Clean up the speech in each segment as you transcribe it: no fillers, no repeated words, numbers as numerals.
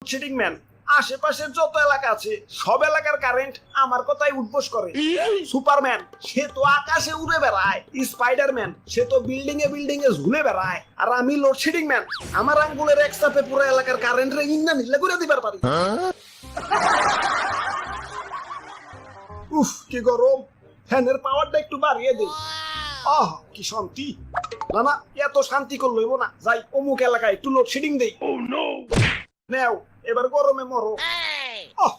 Load shedding man, আশেপাশের যত এলাকা আছে সব এলাকার কারেন্ট আমার কথাই উদ্বোস করে। সুপারম্যান সে তো আকাশে উড়ে বেড়ায়, স্পাইডারম্যান সে তো বিল্ডিং এ ঝুলে বেড়ায়, আর আমি লোডশেডিং ম্যান, আমার আঙ্গুলের এক চাপে পুরো এলাকার কারেন্ট রে ইন্না নিলে করে দিবার পারি। উফ কি গরম, ফ্যানের পাওয়ারটা একটু বাড়িয়ে দে। আহ কি শান্তি। না না, এত শান্তি করলে হইব না, যাই অমুক এলাকায় একটু লোডশেডিং দেই। নেও এবার গরমে মরো।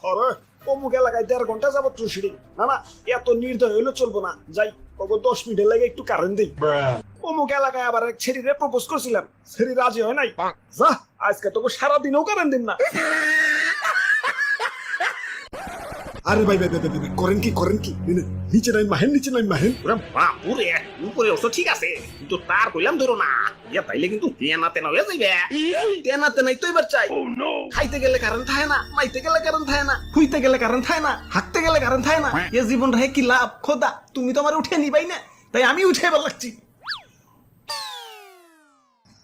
আরে অমুক এলাকায় 1.5 ঘন্টা যাবত লোডশেডিং। না না, এত নির্দয় হইলে চলবো না, যাই ওগো 10 মিনিটের লাগে একটু কারেন্ট দেই। অমুক এলাকায় আবার এক ছেড়িরে প্রপোজ করছিলাম, ছেড়ি রাজি হয় নাই। যা আজকে তোকে সারাদিনও কারেন্ট দিন না। আরে ভাই ভাই ভাই ভাই, করেন কি নিচে নাই মাহেন। ওরে বাপুরে, উপরে অবশ্য ঠিক আছে, কিন্তু তার কইলাম ধরো না, ইয়া তাইলে কিন্তু তেনা তেনা হয়ে যাইবে। তেনাতে নাই তো এবার চাই। খাইতে গেলে কারেন্ট থাকে না, মাইতে গেলে কারেন্ট থাকে না, খুইতে গেলে কারেন্ট থাকে না, হাঁটতে গেলে কারেন্ট থাকে না। এ জীবন রে কি লাভ খোদা, তুমি তো আমার উঠে নিবাই না, তাই আমি উঠে এবার লাগছি।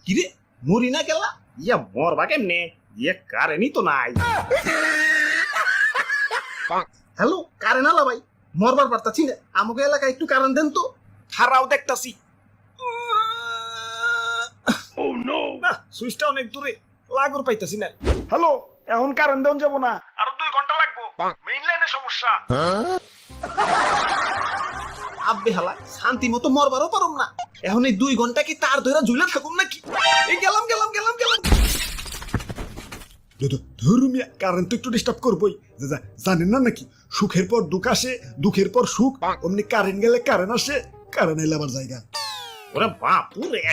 কিরে মরি না গেলা, ইয়া মরবা কেমনে, ইয়া কারেন্টই তো নাই। হ্যালো কারেন্ট আলা ভাই, মরবার পারতাছি না, আমাকে এলাকায় একটু কারেন্ট দেন তো। খারাও দেখতাছি। না সুইচটা অনেক দূরে, লাগর পাইতাছি না। হ্যালো, এখন কারেন্ট দেন যাব না, আরো 2 ঘন্টা লাগবো, মেইন লাইনে সমস্যা। আব্বে হালা শান্তি মতো মরবারও পারুম না, এখন এই 2 ঘন্টা কি তার ধরে ঝুলে থাকুম নাকি? এই গেলাম। ধরুমিয়া কারেন্ট তো একটু ডিস্টার্ব করবই, জানেন না নাকি সুখের পর দুঃখ আসে, দুঃখের পর সুখ, অমনি কারেন্ট গেলে কারেন্ট আসে, কারেন্ট এলে আবার জায়গা। ওরে বাপুরে,